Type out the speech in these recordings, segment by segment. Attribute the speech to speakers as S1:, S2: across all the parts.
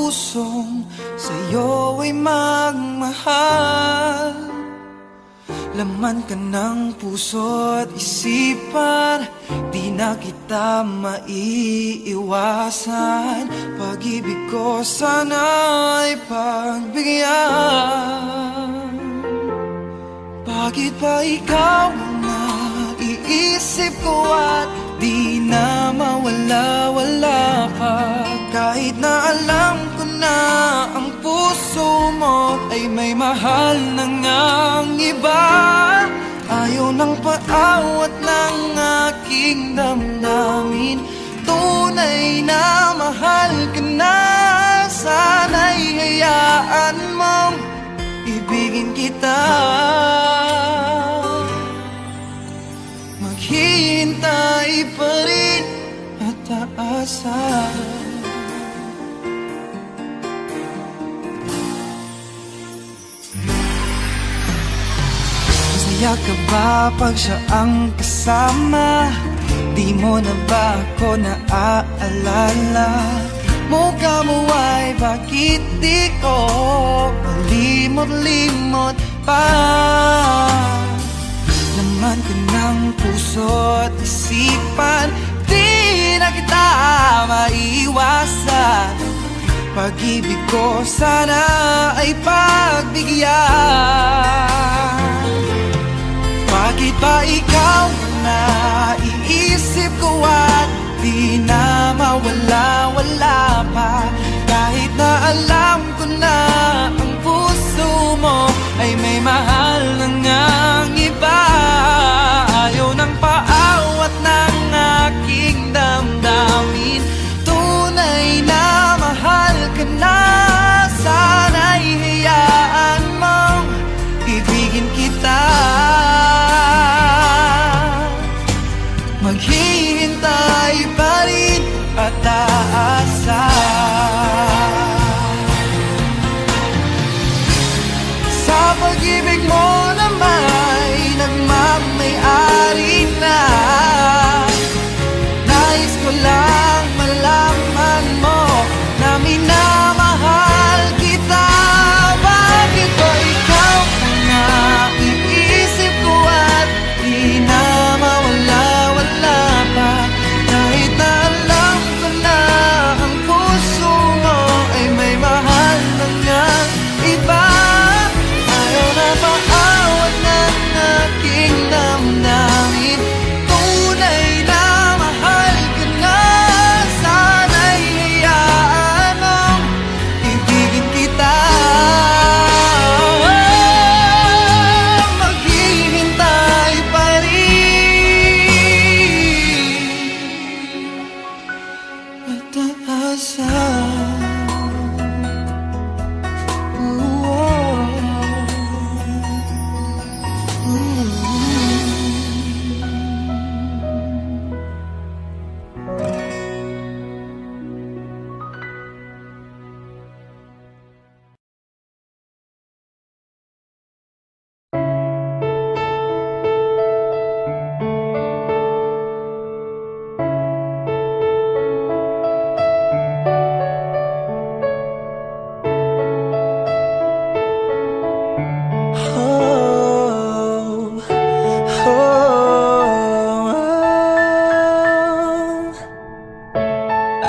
S1: pusong sa'yo ay magmahal. Laman ka ng puso't isipan, di na kita maiiwasan. Pag-ibig ko sana'y pagbigyan. Bakit ba ikaw ang naiisip ko at di na mawala-wala ka? Kahit na alam ko na ang puso mo ay may mahal na ngang iba. Ayaw ng paawat ng aking damdamin, tunay na mahal ka na. Sana'y hayaan mong ibigin kita. Maghihintay pa rin at aasa. Masaya ka ba pag siya ang kasama? Di mo na ba ako naaalala? Mukha mo ay bakit di ko malimot-limot pa? Laman ka ng puso't isipan, di na kita maiiwasan. Pag-ibig ko sana ay pagbigyan. Bakit ba ikaw na naiisip ko at di na mawala-wala pa? Kahit na alam ko na ang puso mo ay may mahal na ngang iba. Ayaw ng paawat ng aking damdamin, tunay na mahal ka na. Sana'y hayaan mong ibigin kita. Maghihintay pa rin at aasa. Sa pag-ibig mo na may nagmamay-ari na, nais ko lang malaman mo na minamahal kita. Bakit ba ikaw ang naiisip ko at di na mawala-wala pa? Kahit na alam ko na ang puso mo ay may mahal na ngang iba. Ayaw na paawat ng aking damdamin, tunay na mahal ka na. Sana'y hayaan mong ibigin kita. Maghihintay pa rin at aasa.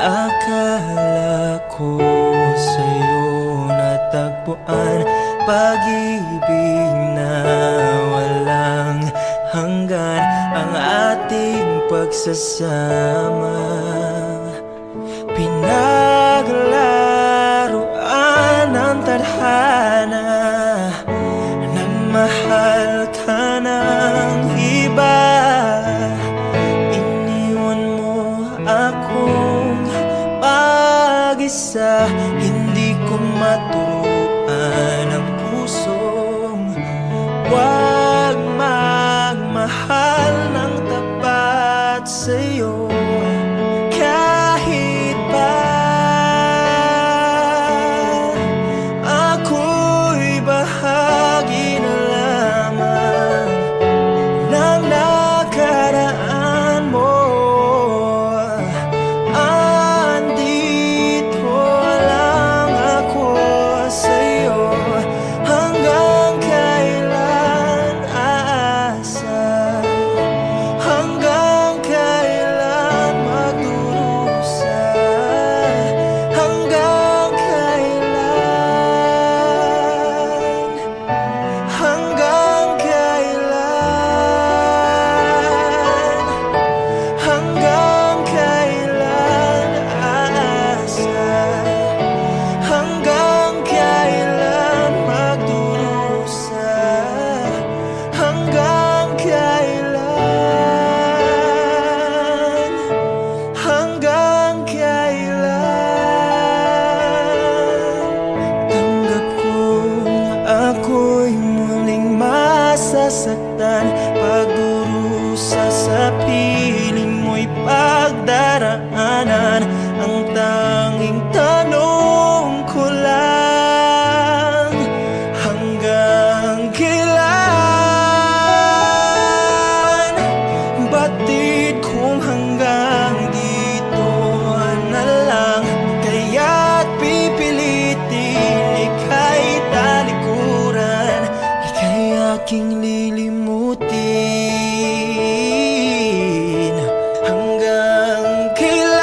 S1: Akala ko sa'yo natagpuan pag-ibig na walang hanggan, ang ating pagsasama. Pinaglaruan ng tadhana, nagmahal ka ng iba. Iniwan mo akong mag-isa, hindi ko maturuan ang pusong huwag magmahal ng tapat sa'yo. Kahit pa ako'y
S2: kalimutan. Pagdurusa sa piling mo'y pagdaraanan. Ang tanging tanong ko lang, hanggang kailan? Batid kung hanggang dito na lang, kaya't pipilitin ika'y talikuran, ika'y aking lilimutin. Hanggang kailan?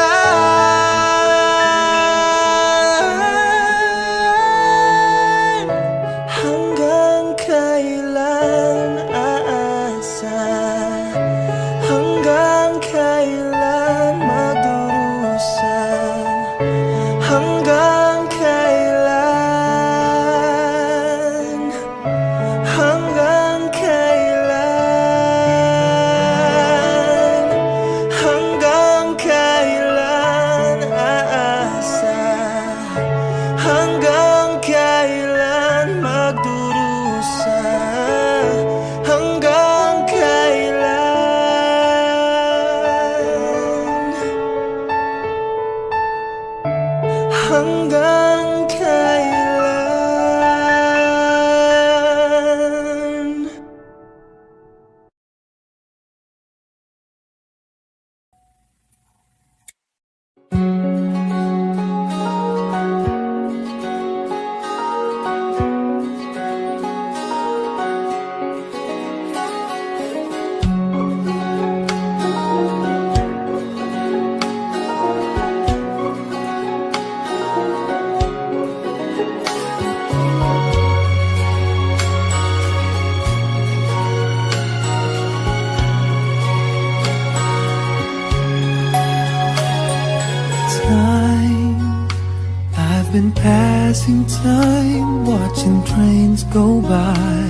S2: Hanggang kailan aasa? Hanggang kailan magdurusa? Hanggang kailan? Hanggang kailan? Hanggang kailan aasa? Hanggang kailan magdurusa? Hanggang kailan? Hanggang kailan?
S1: Time, I've been passing time, watching trains go by.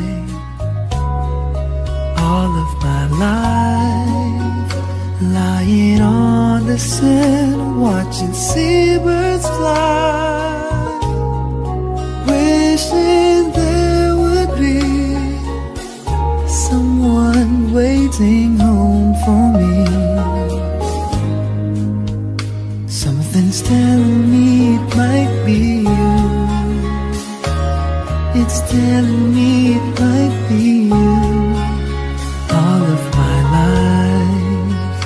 S1: All of my life, lying on the sand, watching seabirds fly. Wishing there would be someone waiting home for me. Something's telling me it might be you. It's telling me it might be you. All of my life,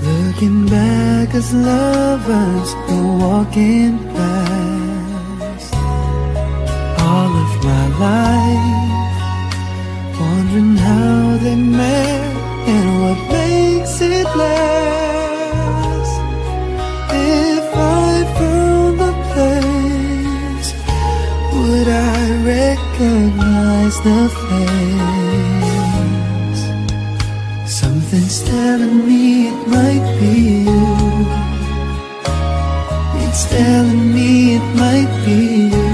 S1: looking back as lovers go walking past. All of my life, wondering how they met and what makes it last. If I found the place, would I recognize the face? Something's telling me it might be you. It's telling me it might be you.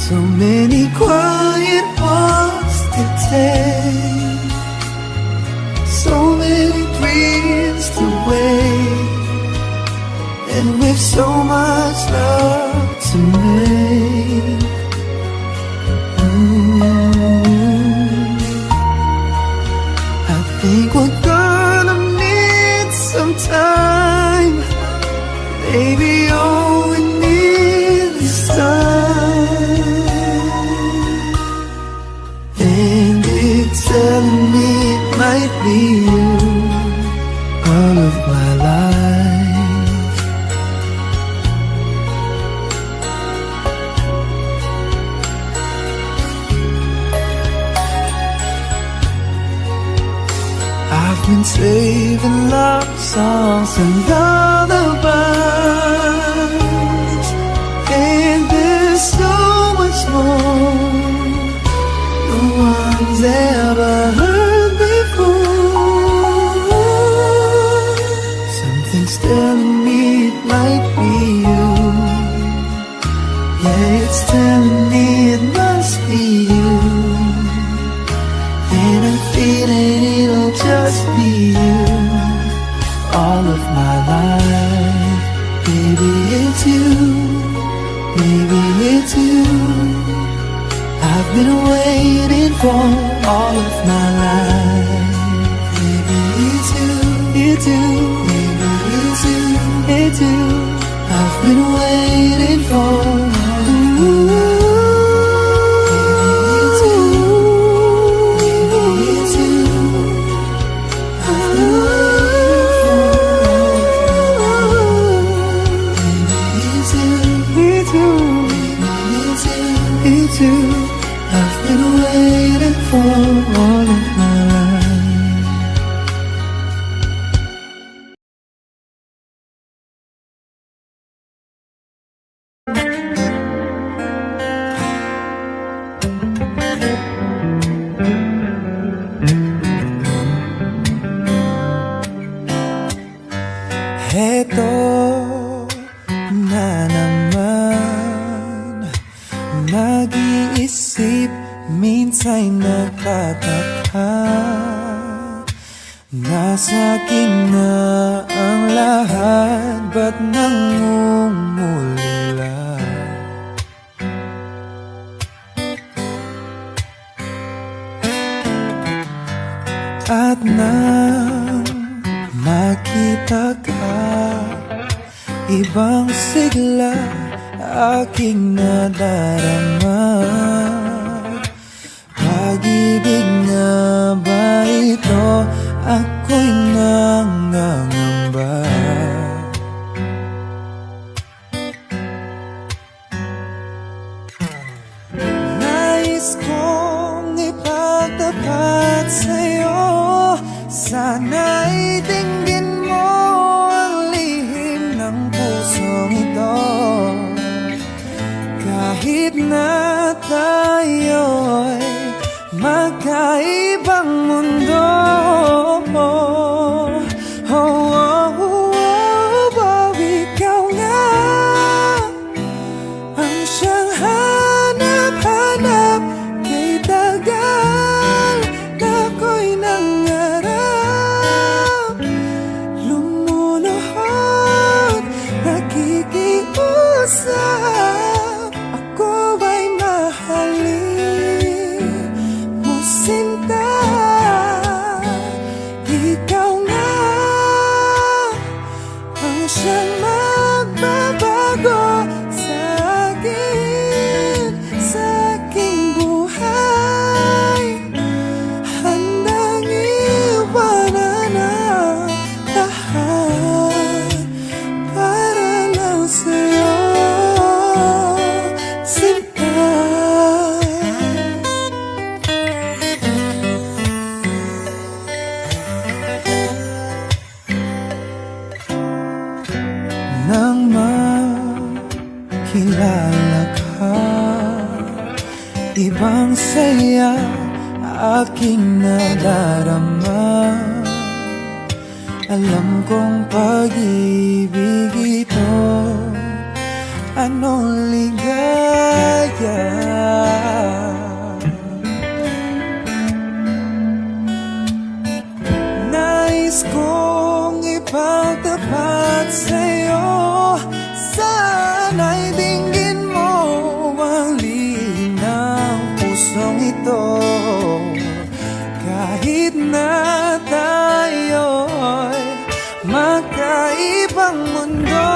S1: So many quiet walks to take, so many dreams to wake, and with so much love to make. I think we're gonna need some time, baby. All we need is time, and it's telling me it might be you. All of my life, I've been saving love songs and lullabies, and there's so much more no one's ever heard before. Something's telling me it might be you. Yeah, it's telling me it must be you. And I'm feeling it'll just be you. All of my life, baby, it's you. Maybe it's you. I've been waiting for all of my life. Maybe it's you, it's you. Maybe it's you, it's you. I've been waiting for. I've been waiting for all of my life. Heto na naman, nag-iisip, minsan'y nagtataka. Nasa akin na ang lahat, ba't nangungulila? At nang makita ka, ibang sigla aking nadarama. Pag-ibig nga ba ito? Ako'y nangangamba. Nais kong ipagtapat sa'yo, sana'y dinggin mo ang lihim ng pusong ito. Kahit na tayo'y magkaibang mundo, ikaw nga ang siyang hanap-hanap. Kay tagal na ako'y nangarap, lumuluhod, nakikiusap. Ako ay mahalin mo, sinta. Ikaw nga ang siyang magbabago sa aking buhay. Handang iwanan ang lahat para lang sa'yo, sinta. Nang makilala ka, ibang saya aking nadarama. Alam kong pag-ibig ito, anong ligaya. Nais kong ipagtapat sa'yo, sana'y dinggin mo ang lihim ng pusong ito. Kahit na tayo'y magkaibang mundo,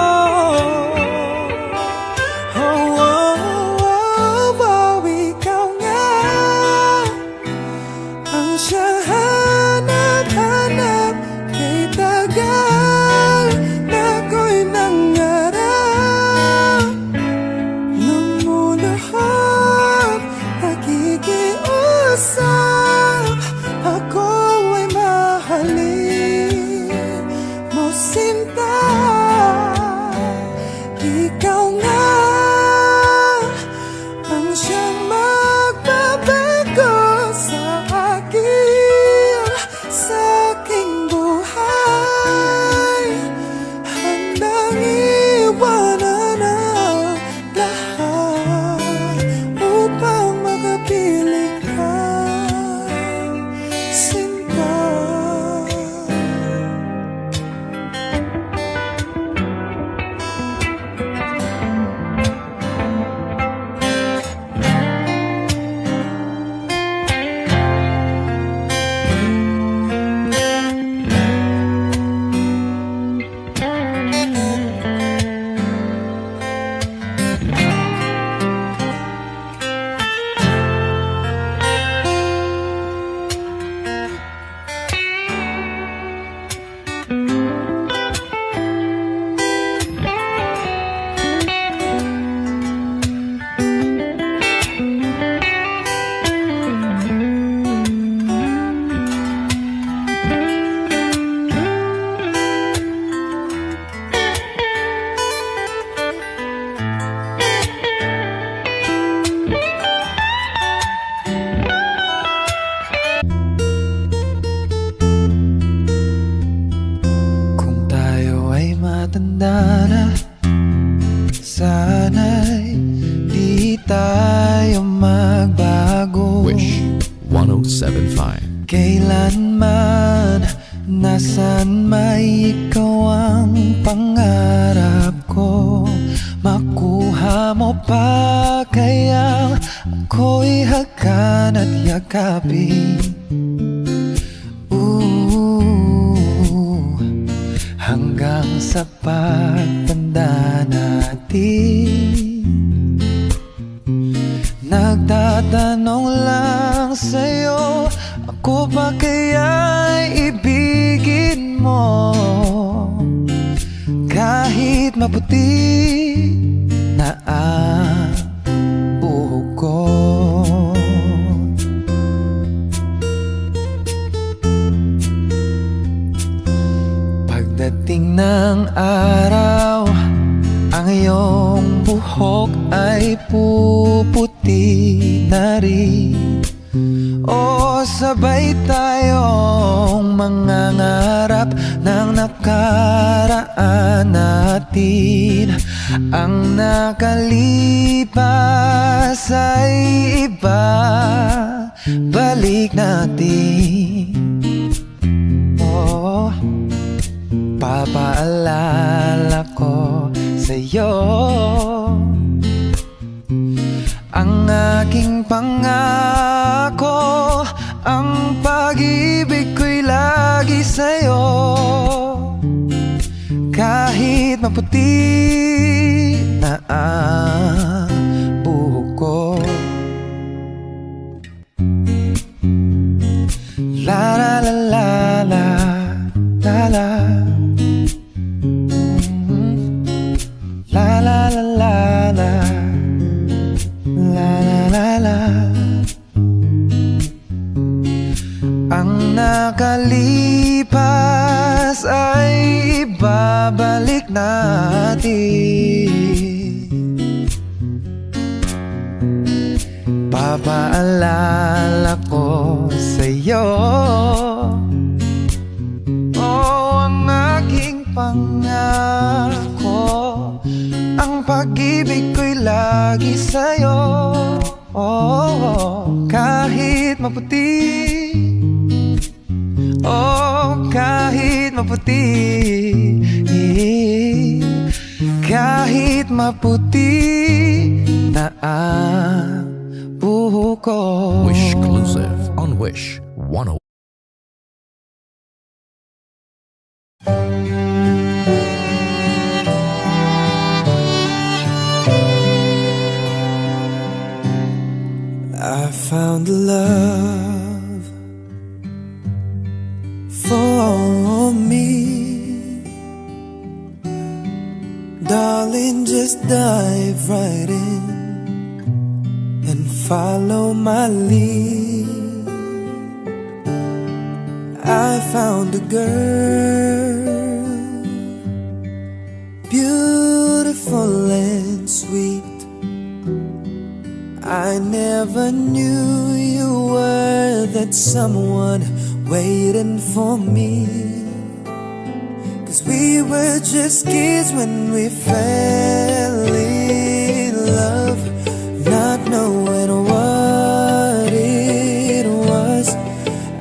S1: Kailanman, nasan may ikaw ang pangarap ko. Makuha mo pa kaya ako'y hagan at yakapin. Hanggang sa pagtanda natin. Nagtatanong lang sa'yo, ako ba kaya'y ibigin mo? Kahit maputi na ang buhok ko. Pagdating ng araw, ang iyong buhok ay puputi na rin. O sabay tayong mangangarap ng nakaraan natin. Ang nakalipas ay iba, balik natin. Oh, papaalala ko sa'yo ang aking pangako, ang pag-ibig ko'y lagi sa'yo. Kahit maputi na ang buhok ko. La la la la la la la. La la la la la. La la la la. Ang nakalipas ay ibabalik natin. Papaalala ko sa'yo, oh, ang aking pangako, ang pag-ibig ko'y lagi sa'yo. Oh, kahit maputi, oh, kahit maputi, kahit maputi na ang buhok ko.
S3: Wishclusive on Wish 101.
S2: I found love for me. Darling, just dive right in and follow my lead. I found a girl, beautiful and sweet. I never knew you were that someone waiting for me. 'Cause we were just kids when we fell in love, not knowing what it was.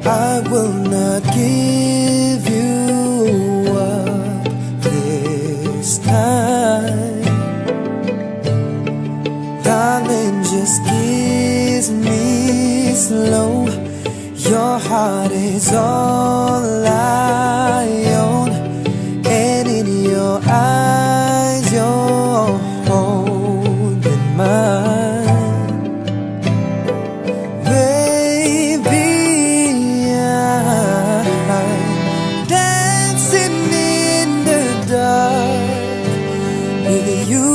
S2: I will not give you up this time. Darling, just kiss me slow. Your heart is all I own, and in your eyes you're holding mine. Baby, I'm dancing in the dark with you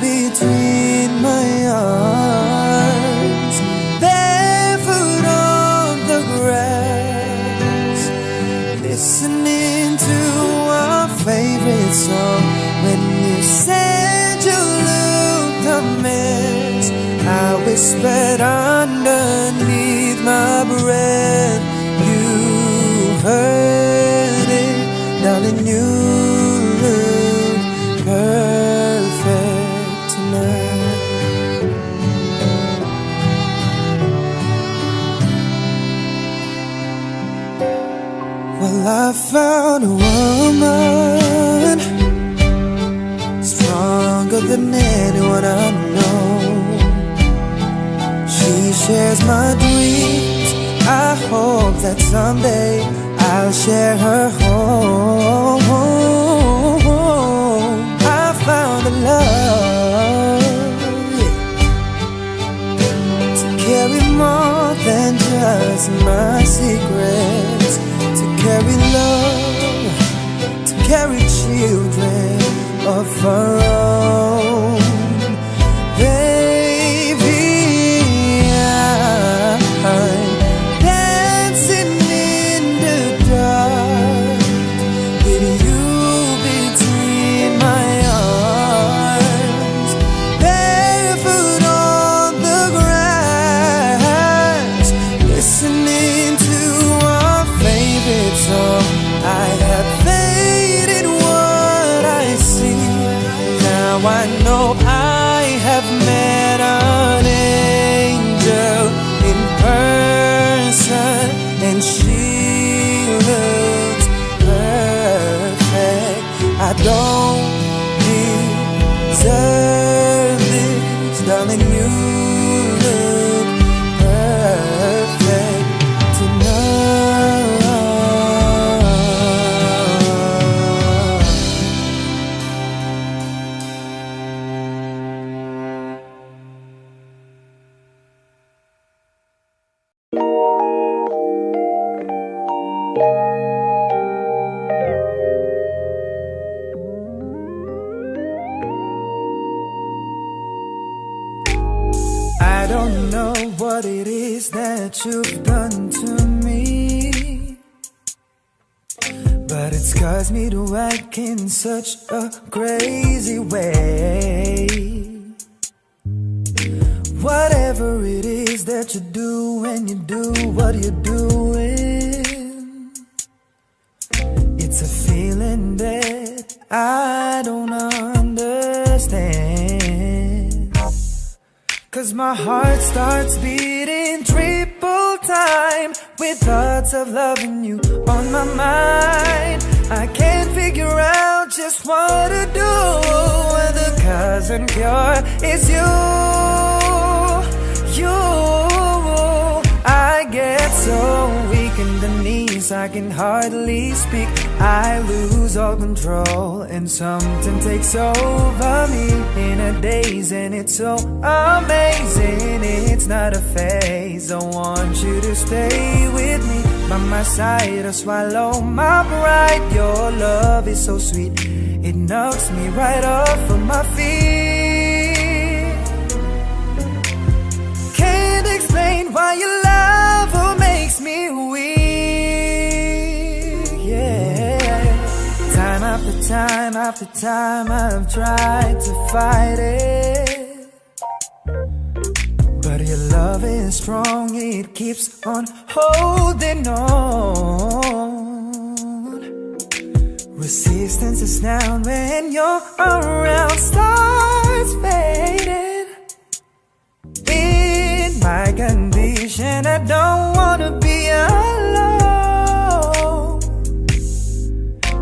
S2: between my arms, barefoot on the grass, listening to our favorite song. When you said you looked a mess, I whispered underneath my breath. You heard it, darling, you look perfect tonight. I found a woman stronger than anyone I know. She shares my dreams. I hope that someday I'll share her home. I found a love, yeah, to carry more than just my secrets, to carry love, to carry children of her own. Baby, I'm dancing in the dark with you between my arms, barefoot on the grass, listening to our favorite song. I have faith in what I see. Now I know I have met an angel in person, and she looks perfect. I don't deserve this, darling, you look perfect tonight. I don't know what it is that you've done to me, but it's caused me to act in such a crazy way. Whatever it is that you do when you do what you're doing, it's a feeling that I don't understand. 'Cause my heart starts beating triple time with thoughts of loving you on my mind. I can't figure out just what to do when the cause and cure is you. I get so weak in the knees, I can hardly speak. I lose all control and something takes over me in a daze, and it's so amazing. It's not a phase. I want you to stay with me by my side or swallow my pride. Your love is so sweet, it knocks me right off of my feet. Can't explain why your love makes me weak, yeah. Time after time after time I've tried to fight it, but your love is strong, it keeps on holding on. Resistance is down when you're around, starts fading. In my condition, I don't wanna be alone,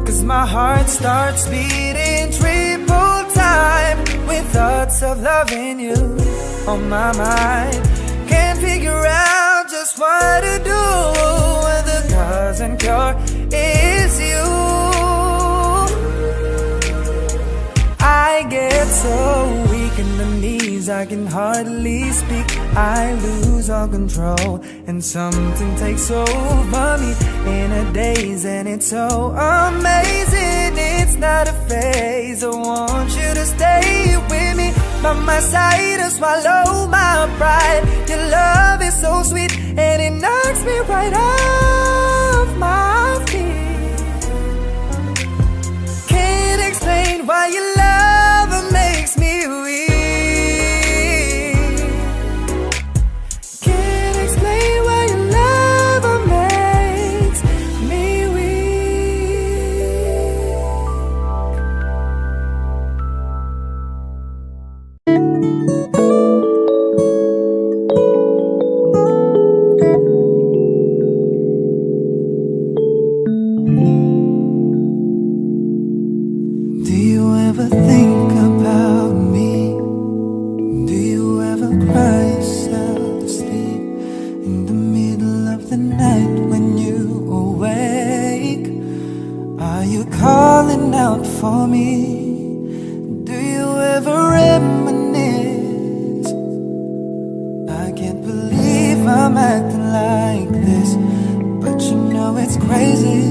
S2: 'cause my heart starts beating triple time with thoughts of loving you on my mind. Can't figure out just what to do when the cause and cure is you. I get so weak in the knees, I can hardly speak. I lose all control and something takes over me in a daze, and it's so amazing. It's not a phase. I want you to stay with me by my side or swallow my pride. Your love is so sweet and it knocks me right off my feet. Can't explain why your love makes me weak. Can't explain why your love makes me weak. I'm acting like this, but you know it's crazy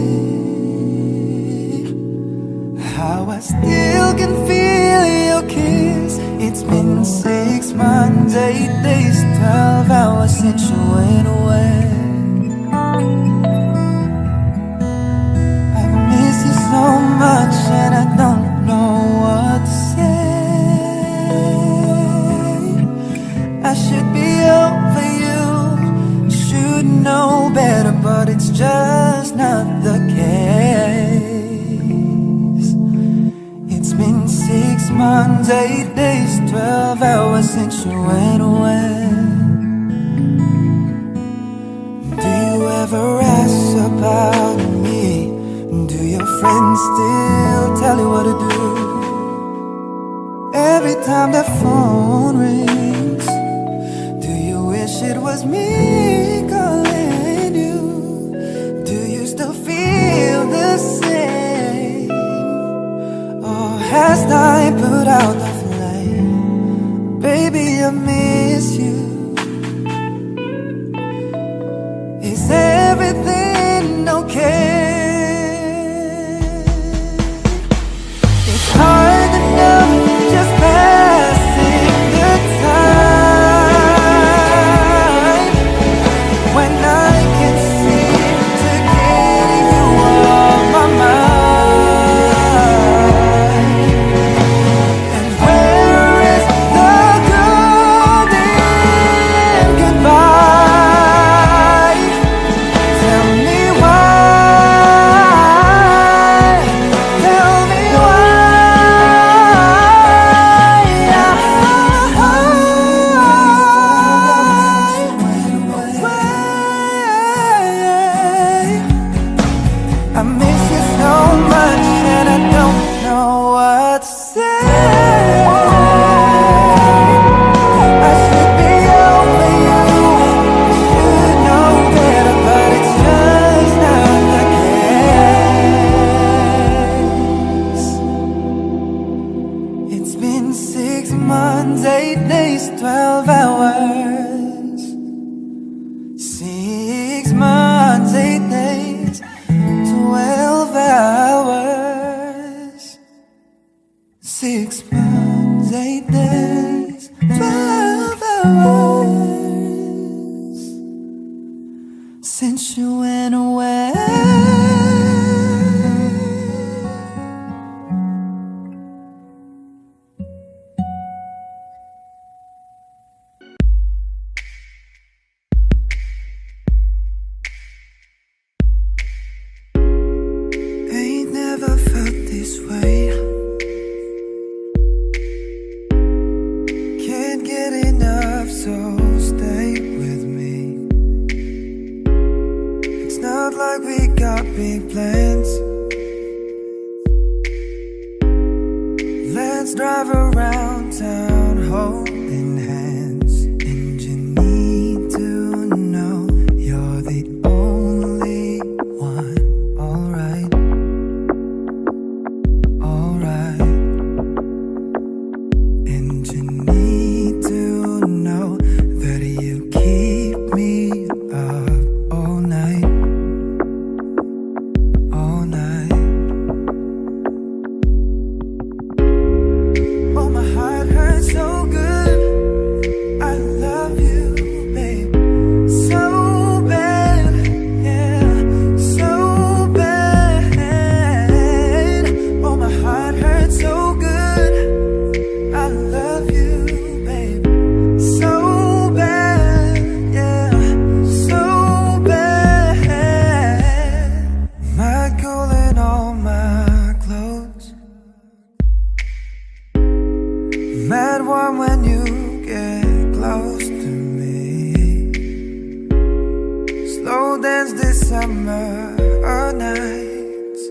S2: how I still can feel your kiss. It's been 6 months, 8 days, 12 hours since you went away. I miss you so much and I don't know what to say. I should be over you, should know better, but it's just not the case. It's been 6 months, 8 days, 12 hours since you went away. Do you ever ask about me? Do your friends still tell you what to do? Every time the phone rings, do you wish it was me calling you? Do you still feel the same? Or has time put out the flame? Baby, I miss you. Is everything okay? It's hard enough just passing the time when I can seem to get you off my mind. And where is the good in goodbye? Tell me why. Tell me why. I miss you so much and I don't know what to say. I should be over you, should know better, but it's just not the case. It's been 6 months, 8 days, 12 hours. 6 months, 8 days, 12 hours. 6 months, 8 days, 12 hours since you went away. Ain't never felt this way. Can't get enough, so stay with me. It's not like we got big plans. Let's drive around town holding hands. And you need to know you're the only one. Alright, alright. And you need to know that you keep me up all night, all night. Oh, my heart hurts so good. I love you, babe, so bad, yeah, so bad. Oh, my heart hurts so good. I love you, babe, so bad, yeah, so bad. My gold and all my clothes, mad warm when you get close to me. Slow dance this summer nights.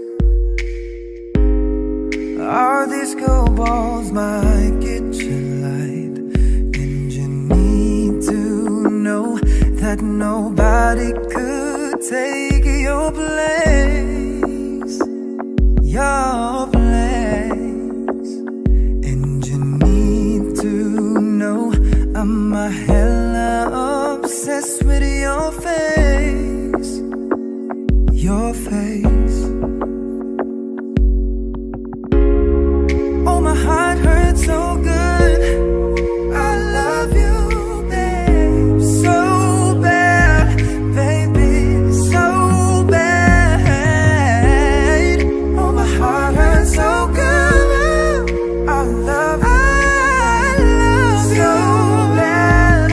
S2: Our disco balls, my kitchen light. And you need to know that nobody could take your place, your place. And you need to know I'm a hella obsessed obsessed with your face, your face. Oh, my heart hurts so good. I love you, babe, so bad, baby, so bad. Oh, my heart hurts so good. I love you so bad, so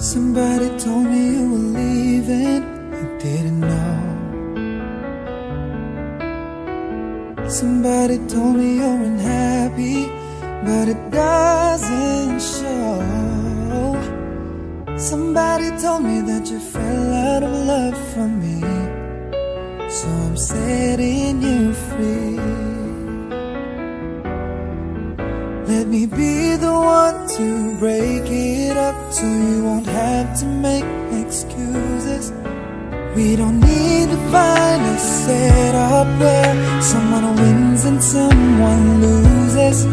S2: Somebody told me you were leaving, you didn't know. Somebody told me you're unhappy, but it doesn't show. Somebody told me that you fell out of love for me, so I'm setting you free. Let me be the one to break it up, so you won't have to make excuses. We don't need to find a setup where someone wins and someone loses.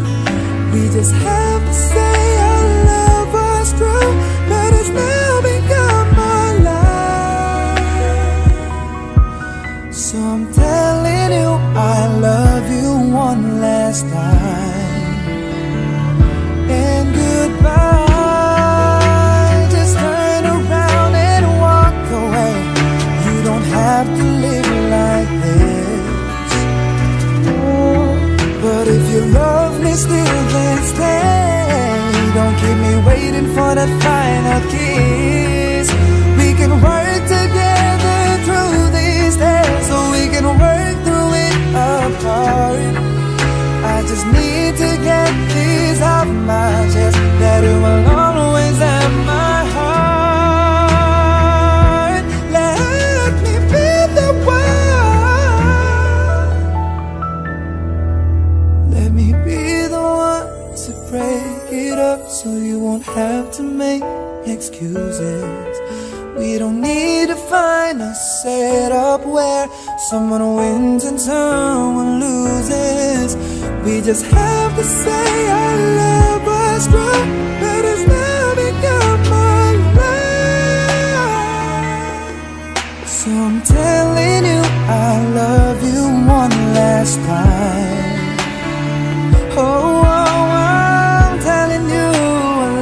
S2: We just have to say our love was true, but it's now become our life. So I'm telling you I love you one last time. And goodbye, just turn around and walk away. You don't have to live like this. Oh, but if you love me still, then stay. Don't keep me waiting for that final kiss. We can work together through these days, so we can work through it apart. I just need to get this off my chest, that it will always have my heart. Let me be the one. Let me be the one to break it up, so you won't have to make excuses. We don't need to find a setup where someone wins and someone loses. We just have to say our love was true, but it's now become my life. So I'm telling you I love you one last time. Oh, I'm telling you I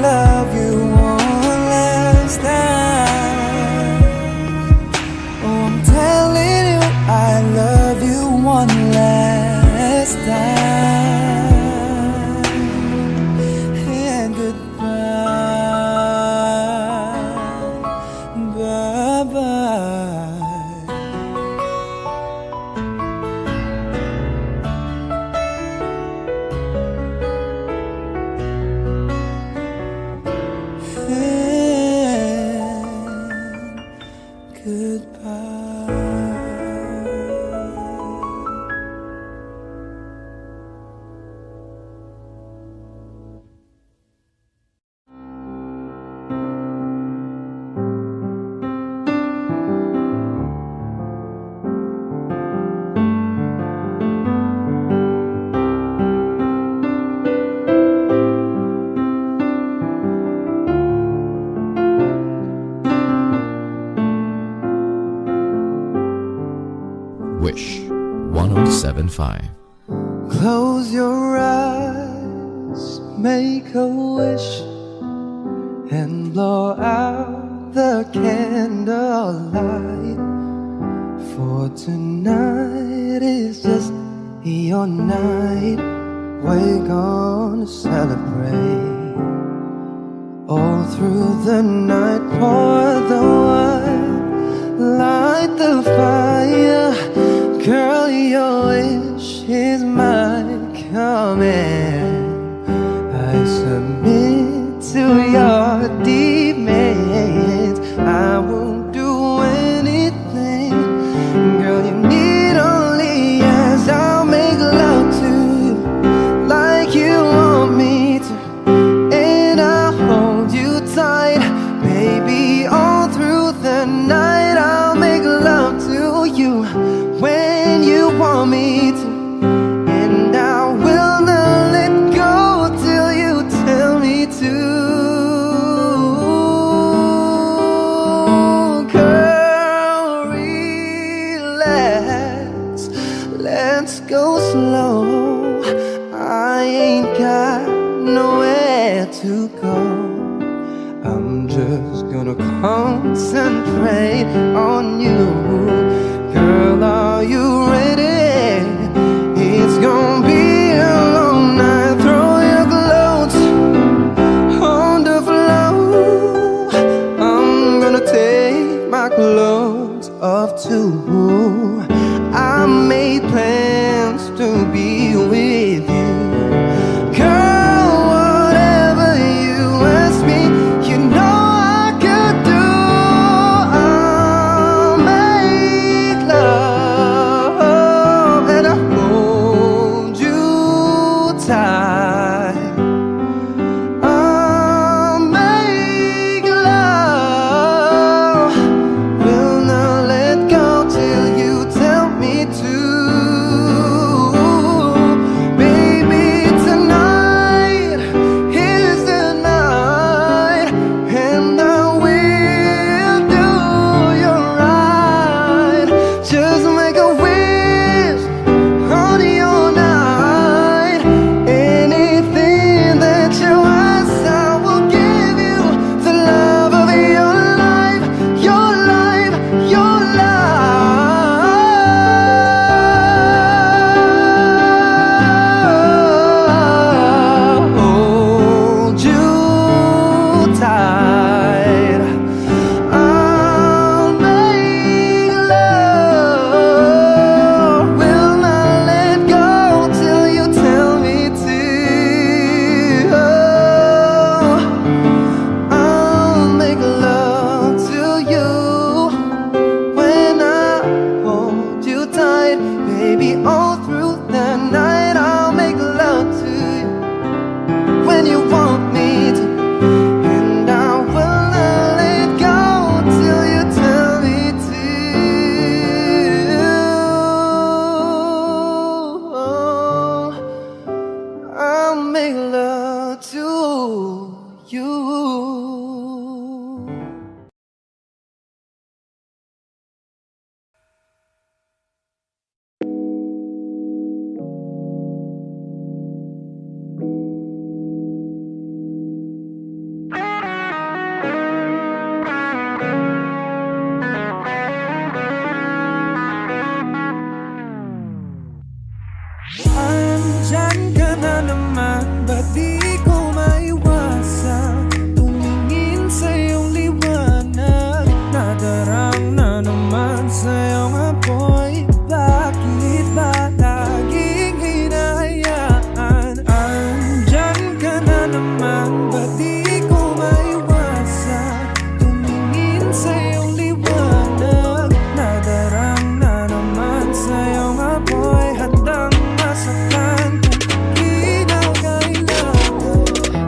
S2: love you one last time. Oh, I'm telling you I love you one last time. And goodbye, bye-bye.
S3: Wish 107.5.
S2: Close your eyes, make a wish, and blow out the candlelight. For
S1: tonight is just your night. We're gonna celebrate. All through the night, pour the wine, light the fire. Girl, your wish is my command. I submit to your demands. I won't do anything. Girl, you need only yes. I'll make love to you like you want me to, and I'll hold you tight, baby, all through the night. I'll make love to you when you want me to, and I will not let go till you tell me to. Girl, relax, let's go slow. I ain't got nowhere to go. I'm just gonna concentrate on you. Girl, are you ready? It's gonna be a long night. Throw your clothes on the floor. I'm gonna take my clothes off too. I made plans to be with you. Girl, whatever you ask me, you know I could do. I'll make love and I'll hold you tight. I'll make love, will not let go till you tell me to. Baby, tonight is the night, and I will do you right. Just make a wish on your night. Anything that you ask, I will give you. The love of your life, your life, your life. Hold you tight. I'll make love, will not let go till you tell me to. I'll make love to you when I hold you tight, baby, all through the night. I'll make love to you when you want me to, and I will not let go till you tell me to. I'll make love to you.
S2: Andyan ka na naman, ba't di ko maiwasan tumingin sa iyong liwanag? Nadarang na naman sa iyong apoy. Bakit ba laging hinahayaan? Andyan ka na naman, ba't di ko maiwasan tumingin sa iyong liwanag? Nadarang na naman sa iyong apoy. Handang masaktan kung kinakailangan.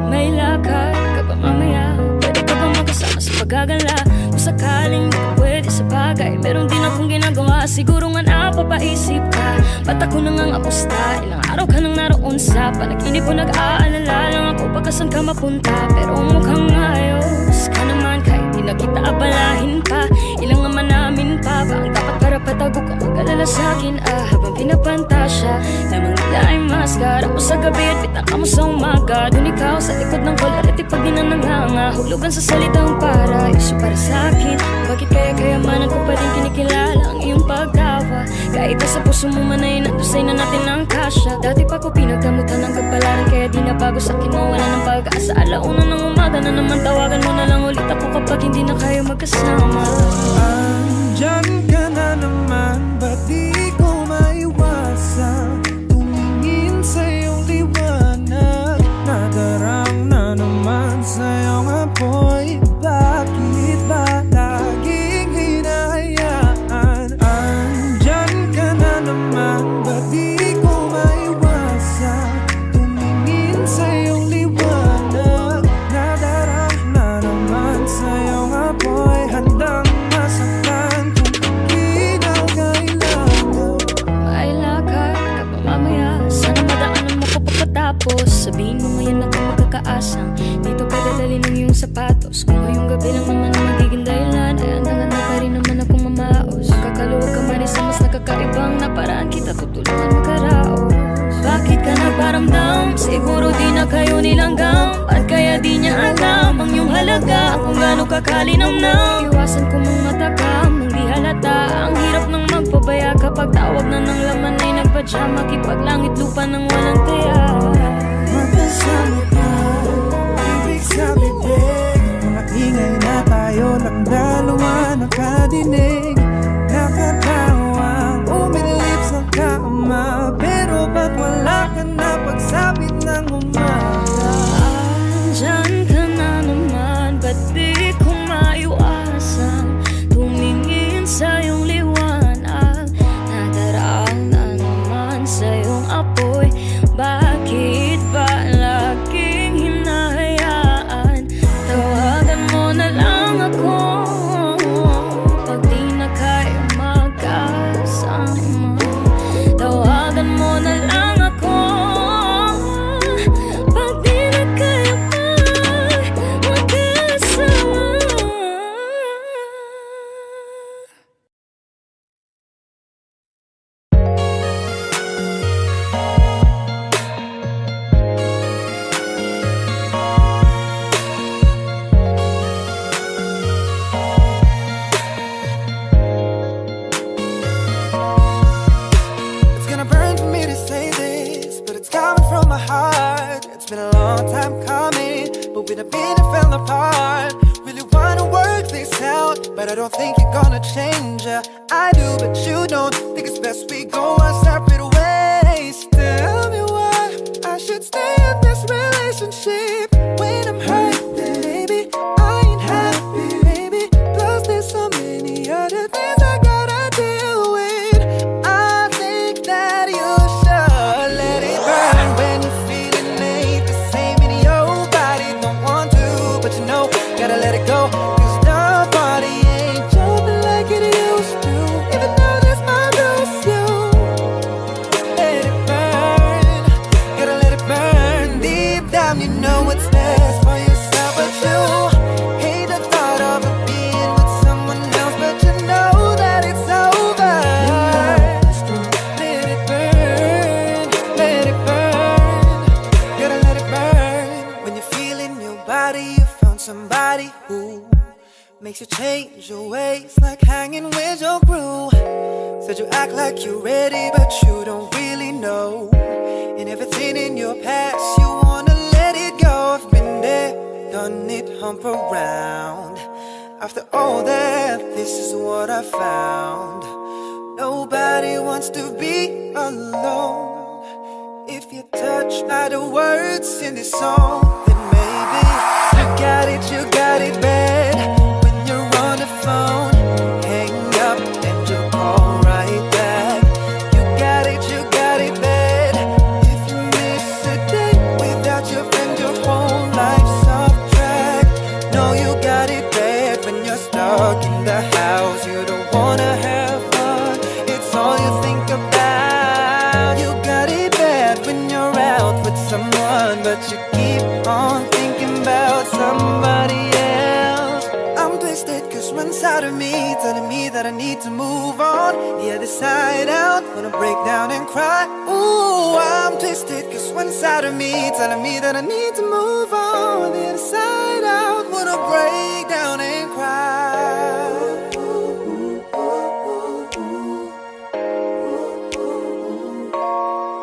S4: May lakad ka ba mamaya? Pwede ka ba makasama sa paggagala? Kung sakaling di ka pwede sa bagay, meron din akong ginagawa. Siguro nga napapaisip ka, ba't ako nang apusta? Ilang araw ka nang naroon sa panaginip ko, nag-aalala lang ako baka saan ka mapunta. Pero mukhang ayos ka naman kahit di na kita abalahin pa. Ilang naman namin pa ba ang dapat para patago ka mag-alala sa'kin? Habang pinapantasya lamang nila ay maskara mo sa gabi at pitaka mo sa umaga. Doon ikaw sa likod ng kolarete pag ginananganga, hulugan sa salitang para iso para sa'kin. Bakit kaya kayamanan ko pa rin kinikilala ang iyong pagtawa? Kahit sa puso mo man ay natusay na natin ang kasya. Dati pa ko pinagdamutan ng kapalaran, kaya di na bago sa'kin mawala ng pag-asa. Alauna ng umaga na naman, tawagan mo na lang ulit ako kapag hindi na kayo magkasama.
S2: Andyan ka na naman, ba't di ko maiwasan tumingin sa iyong liwanag? Nadarang na naman sa iyong apoy, bakit ba laging hinahayaan? Andyan ka na naman, ba't di ko maiwasan tumingin sa iyong liwanag? Nadarang na naman sa iyong apoy, handang masaktan kung kinakailangan.
S4: May lakad ka pa mamaya, sana madaanan mo ko pagkatapos. Sabihin mo ngayon na kung magkakaasang dito ka dadalhin ng iyong sapatos. Kung ngayong gabi lang naman ang magiging dahilan, ay andang-anda pa rin naman akong mamaos. Makakaluwag ka man sa mas nakakaibang na paraan, kita tutulungan magkaraos. Bakit ka nagparamdam? Siguro di na kayo nilanggam. At kaya di niya alam ang iyong halaga, kung gaano ka kalinamnam. Iwasan ko mong matakam nang di halata. Ang hirap ng magpabaya kapag tawag na ng laman ay nagpadya. Makipaglangit lupa ng walang taya.
S2: Magkasama ka, ibig sabihin mga ingay na tayo lang dalawa nakadinig. Nakatawang umilip sa kama, pero ba't wala ka na pagsapit ng umaga?
S4: Andyan ka na naman, ba't di ko maiwasan tumingin sa iyong liwanag? Nadaraan na naman sa iyong apoy, bakit ba laging hinahayaan? Tawagan mo na lang ako pag di na kayo magkasama. Tawagan mo na lang ako pag di na kayo magkasama.
S2: It's gonna burn for me to say this, but it's coming from my heart. It's been a long time coming, but we've been and fell apart. Really wanna work this out, but I don't think you're gonna change. I do, but you don't. Think it's best we go our separate ways. Tell me why I should stay in this relationship when I'm hurt, baby. I ain't happy, baby. Plus there's so many other things I gotta deal with. I think that you should let it burn when you feel it ain't the same in your body. Don't want to, but you know, gotta let it go. Cause nobody ain't jumping like it used to. Even though this might lose you, let it burn. Gotta let it burn. Deep down, you know what's best for yourself, but you hate the thought of it being with someone else, but you know that it's over. Let it burn, let it burn. Gotta let it burn. When you feel in your body, you found somebody who makes you change your ways, like hanging with your crew. Said you act like you're ready, but you don't really know. And everything in your past, you wanna let it go. I've been there, done it, hump around. After all that, this is what I found. Nobody wants to be alone. If you're touched by the words in this song, then maybe you got it bad. When you're on the phone, hang up and you call right back. You got it bad. If you miss a day without your friend, your whole life's off track. No, you got it bad when you're stuck in the house. You don't wanna have fun, it's all you think about. You got it bad when you're out with someone, but you keep on thinking about somebody else. I'm twisted cause one side of me telling me that I need to move on. The other side out, wanna break down and cry. Ooh, I'm twisted cause one side of me telling me that I need to move on. The other side out, wanna break down and cry.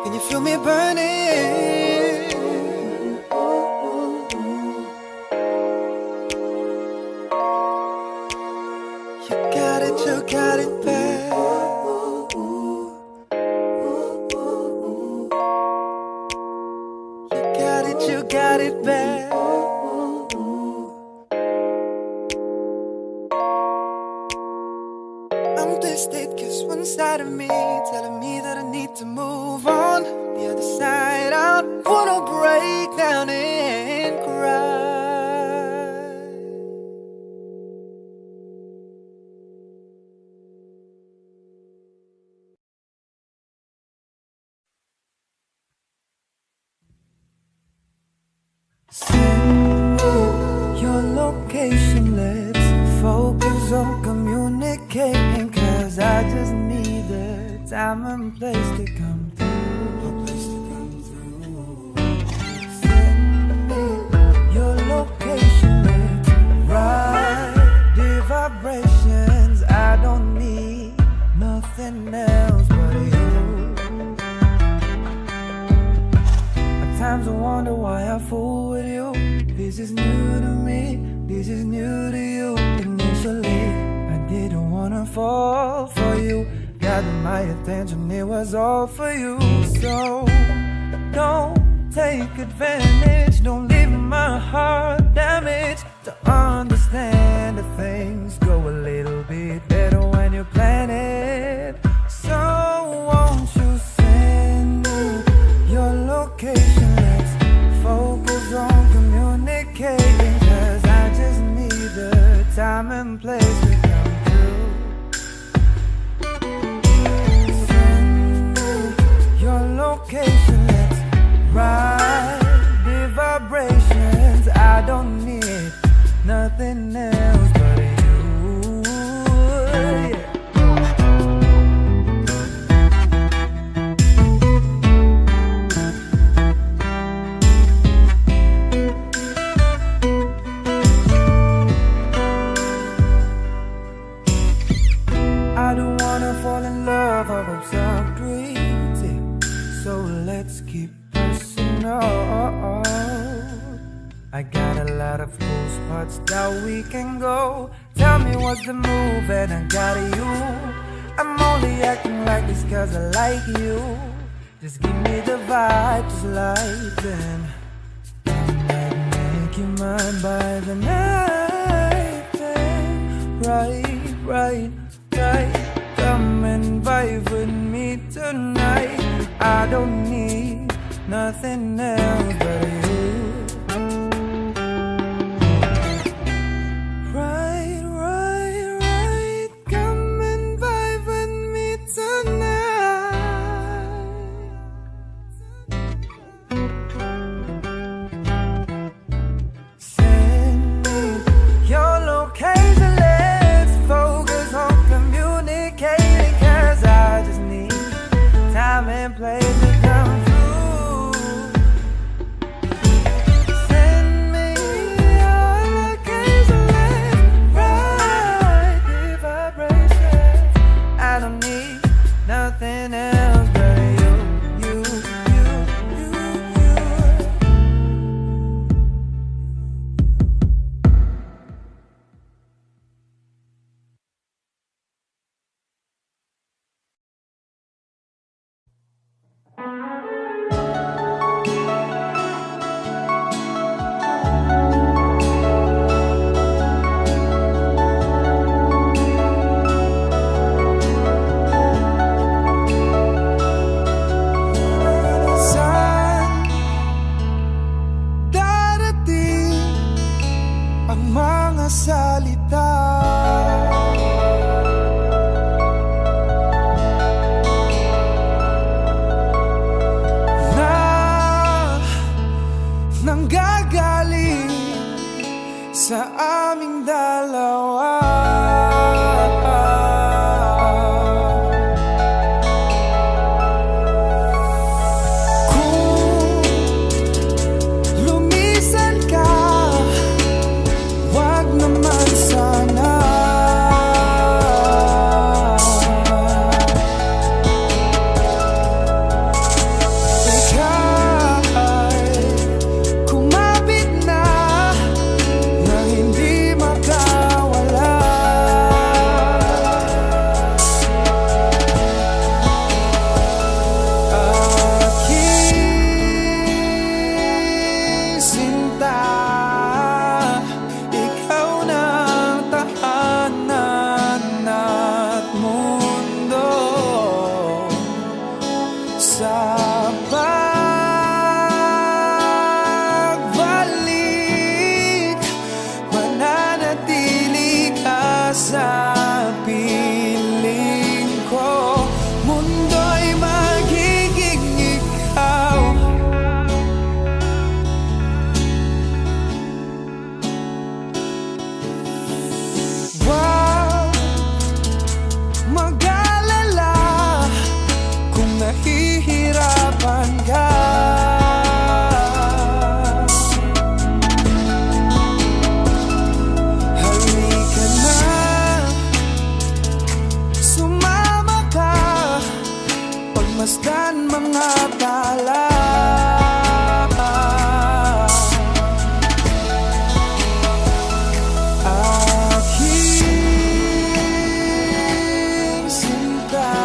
S2: Can you feel me burning? You got it bad. You got it bad. I'm twisted cause one side of me telling me that I need to move on. The other side I wanna break down and cry. Send me your location, let's focus on communicating. Cause I just need the time and place to come through. Send me your location, let's ride the vibrations. I don't need nothing else but you. Times I wonder why I fool with you. This is new to me, this is new to you. Initially, I didn't wanna fall for you. Gathered my attention, it was all for you. So, don't take advantage, don't leave my heart damaged. To understand that things go a little bit better when you're planning. So, won't you send me your location? Focus on communicating. Cause I just need the time and place to come through. Send me your location, let's ride the vibrations. I don't need nothing else but you. Fall in love, I hope so pretty. So let's keep pressing on. I got a lot of cool spots that we can go. Tell me what's the move and I got you. I'm only acting like this cause I like you. Just give me the vibe, just like then. I might make you mine by the night then. Right. Come and vibe with me tonight. I don't need nothing else but you. Right. Come and vibe with me tonight. Send me your location. Let's focus on communicating. Cause I just need time and place to come through. Send me your location. Let's ride the vibrations. I don't need nothing else but you. masdan mga tala. Aking sinta,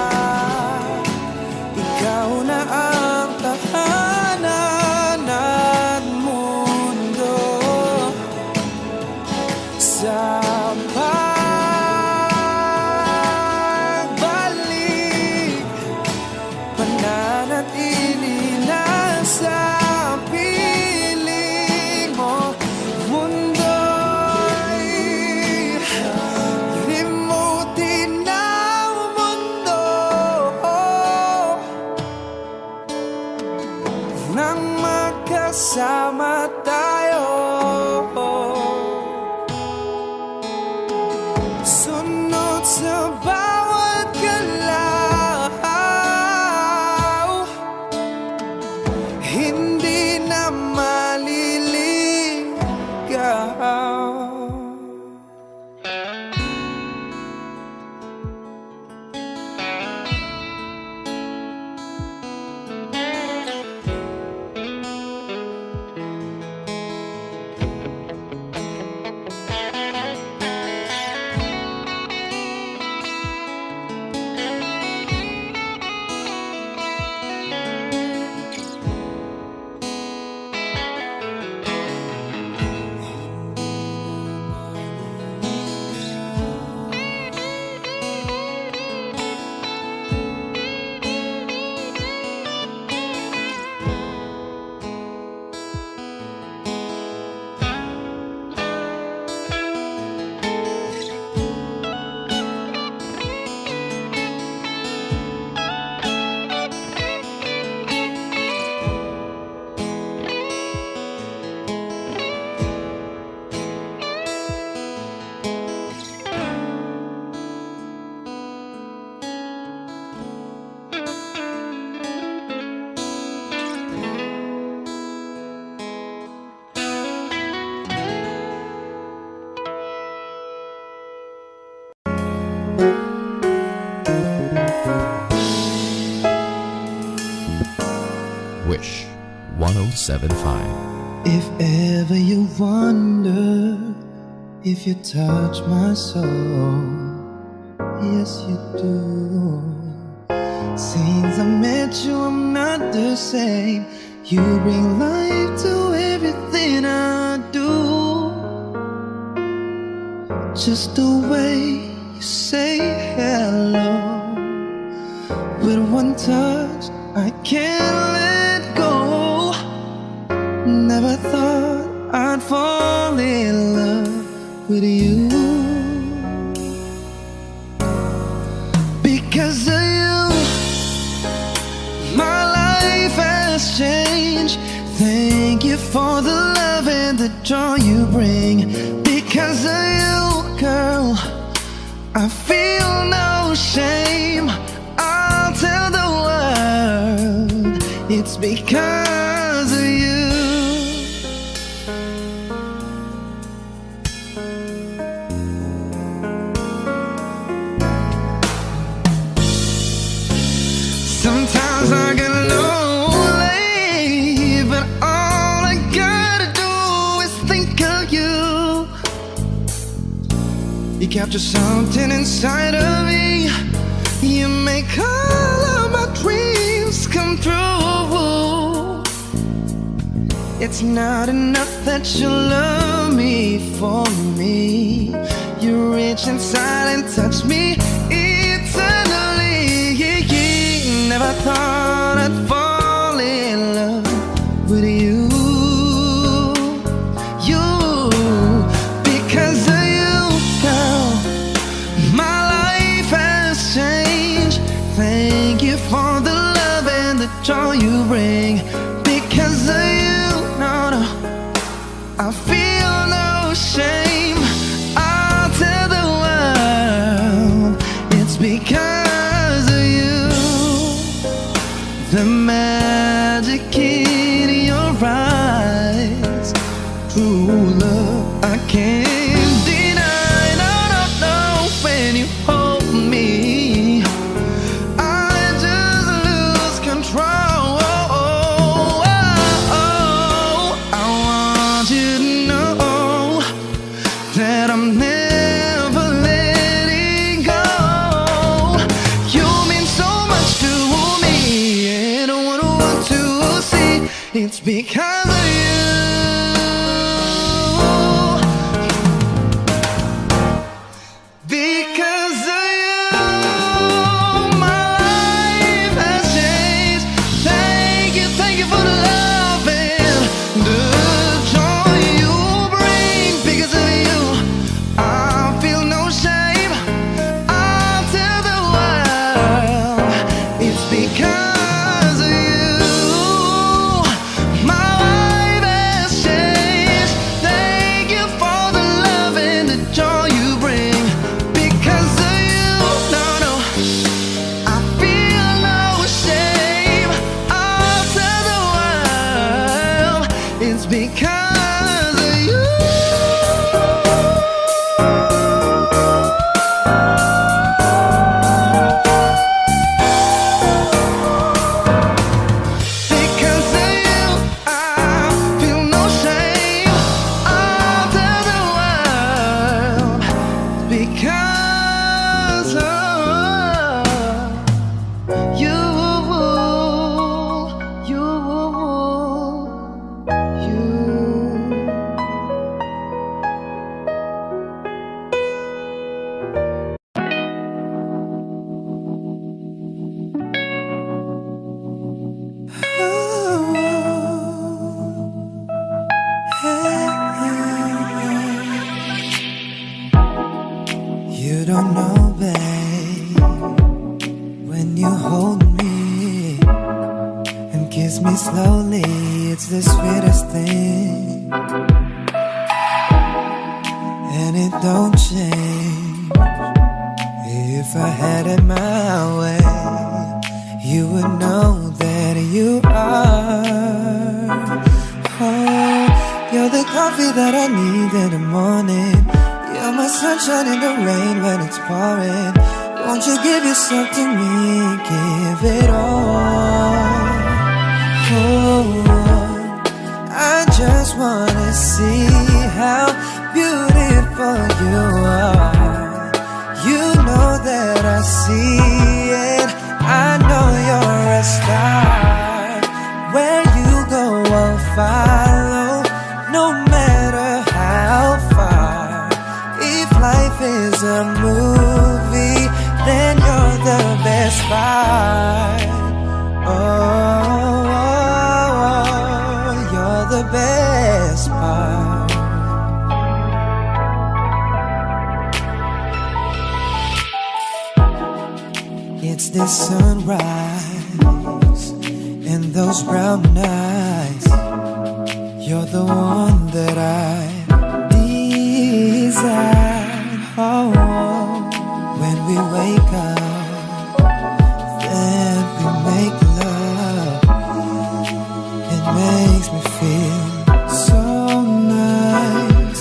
S2: ikaw na ang tahanan at mundo. Sa pagbalik, pananatili na sa piling mo. Mundo'y limutin ng mundo nang magkasama tayo. Sunod sa bawat galaw, hindi na maliligaw.
S3: Wish 1075.
S1: If ever you wonder if you touch my soul, yes you do. Since I met you, I'm not the same. You bring life to everything I do. Just the way you say hello, with one touch I can't let go. Never thought I'd fall in love with you. Because of you, my life has changed. Thank you for the love and the joy you bring. Because of you, girl, I feel no shame. I'll tell the world it's because of you. Sometimes I get lonely, but all I gotta do is think of you. You capture something inside of me. You make all of my dreams come true. It's not enough that you love me for me. You reach inside and touch me eternally. Never thought I'd fall in love with you. Because of you, girl, my life has changed. Thank you for the love and the joy you bring. Because of you, no, no, I feel no shame. I'll tell the world it's because of you. The magic in your eyes, true love I can't deny. No, no, no, when you hold me, I just lose It's because of you. Because of you, my life has changed. Thank you for the love and the joy you bring. Because of you, I feel no shame. I'll tell the world it's because of you. My life has changed. Thank you for the love and the joy you bring. Because of you, no, I feel no shame. I'll tell the world it's because of you. Because of you, I feel no shame. I'll tell the world because of you. You don't know, babe, when you hold me and kiss me slowly, it's the sweetest thing. And it don't change. If I had it my way, you would know that you are. Oh, you're the coffee that I need in the morning. You're my sunshine in the rain when it's pouring. Won't you give yourself to me? Give it all. Oh, I just wanna see how beautiful you are. You know that I see it. I know you're a star. Where you go, I'll follow, no matter how far. If life is a movie, then you're the best part. Oh, you're the best part. It's the sunrise and those brown eyes. You're the one that I desire. Oh, when we wake up, then we make love. It makes me feel so nice.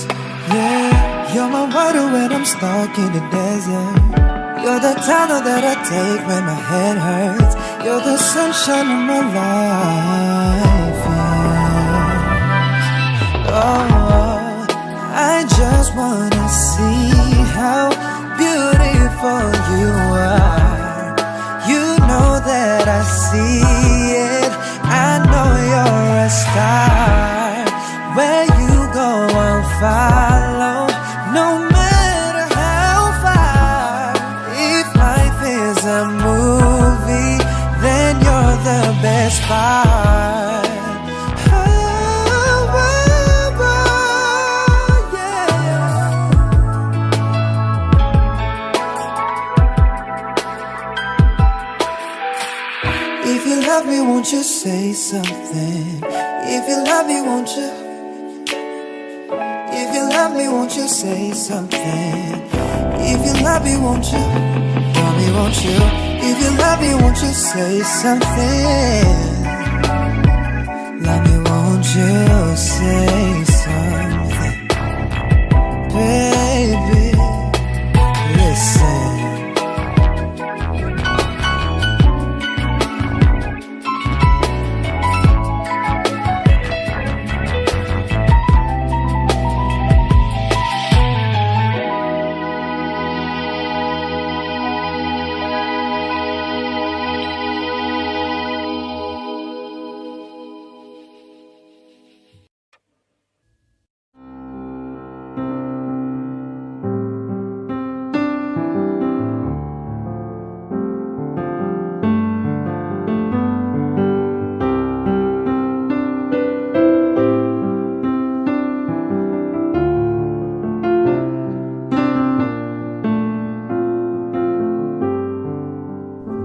S1: Yeah, you're my water when I'm stuck in the desert. You're the Tylenol that I take when my head hurts. You're the sunshine of my life. Yeah. Oh, I just wanna see how beautiful you are. You know that I see it. I know you're a star. Where you go, I'll follow, no matter how far. If life is a movie, then you're the best part. If you love me, won't you say something? If you love me, won't you? If you love me, won't you say something? If you love me, won't you? Tell me, won't you? If you love me, won't you say something? Love me, won't you say something? Baby, listen.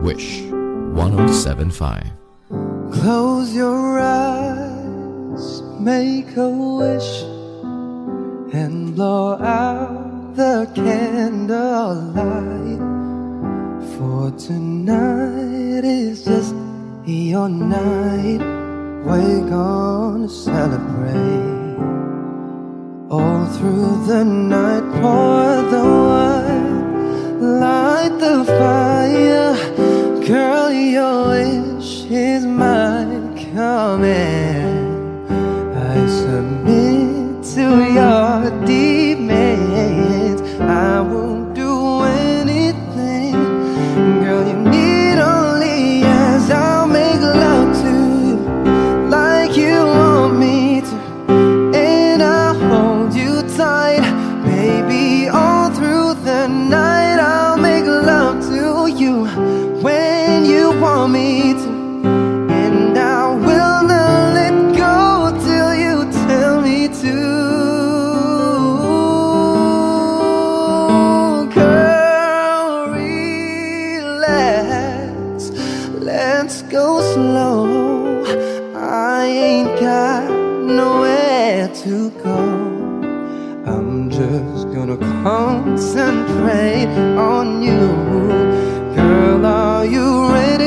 S3: Wish 107.5.
S1: Close your eyes, make a wish, and blow out the candlelight. For tonight is just your night. We're gonna celebrate. All through the night, pour the wine, light the fire. Girl, your wish is my command. I submit to your demands. I won't do anything. Girl, you need only yes. I'll make love to you like you want me to, and I'll hold you tight, baby, all through the night. I'll make love to you when you want me to, and I will not let go till you tell me to. Girl, relax, let's go slow. I ain't got nowhere to go. I'm just gonna concentrate on you. Girl, are you ready?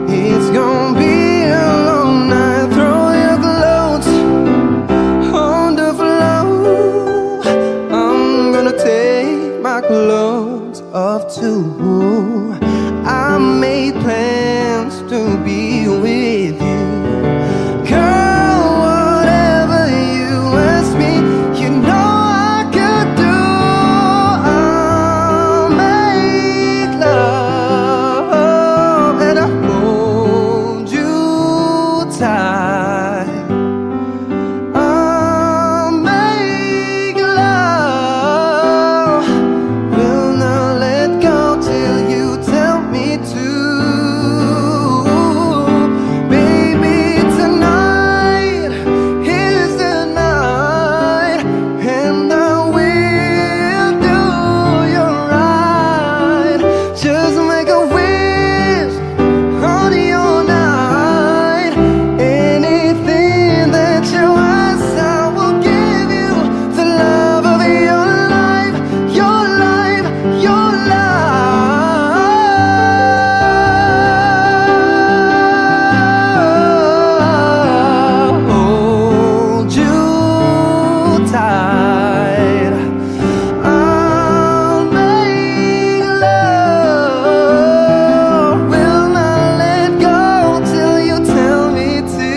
S1: It's gonna be a long night. Throw your clothes on the floor. I'm gonna take my clothes off too. I made plans to be with you. Girl, whatever you ask me, you know I could do. I'll make love and I'll hold you tight. I'll make love, will not let go till you tell me to. Baby, tonight is the night, and I will do you right. Just make a wish on your night. Anything that you ask, I will give you. The love of your life, your life, your life. Hold you tight. I'll make love, will not let go till you tell me to.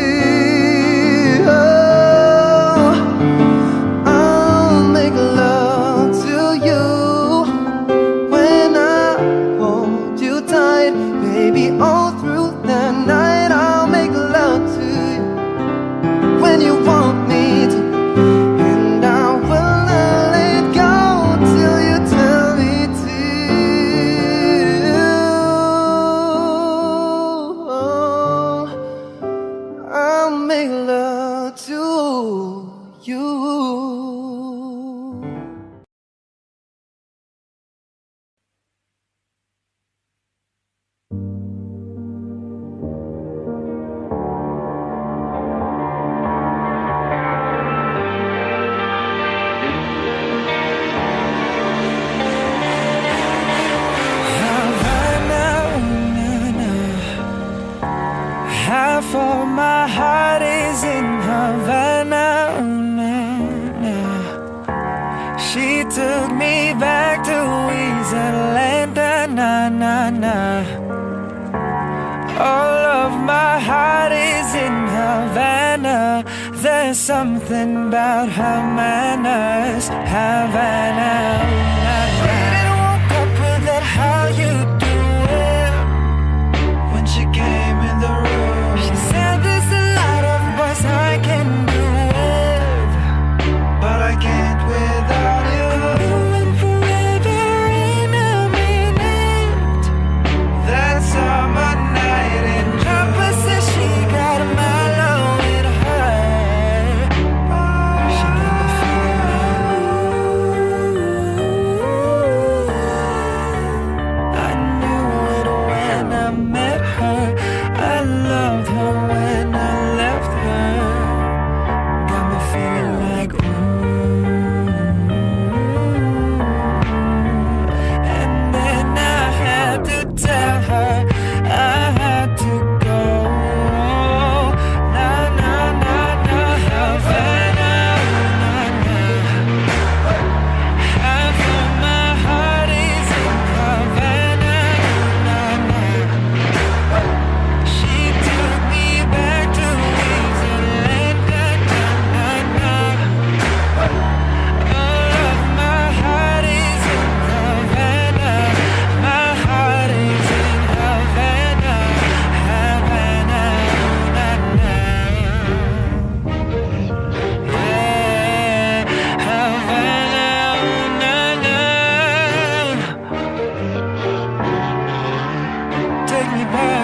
S1: I'll make love to you when I hold you tight, baby, all through the night. I'll make love to you when you want me to, and I will not let go till you tell me to. I'll make love to you.
S2: Half of my heart is in Havana, She took me back to East Atlanta, All of my heart is in Havana. There's something about her manners, Havana. Didn't woke up with that, how you doing? When she came in the room, she said there's a lot of boys I can do with, but I can't without you. And forever in a minute. That summer night in Joppa said she got a mellow in her. She got me feeling me back.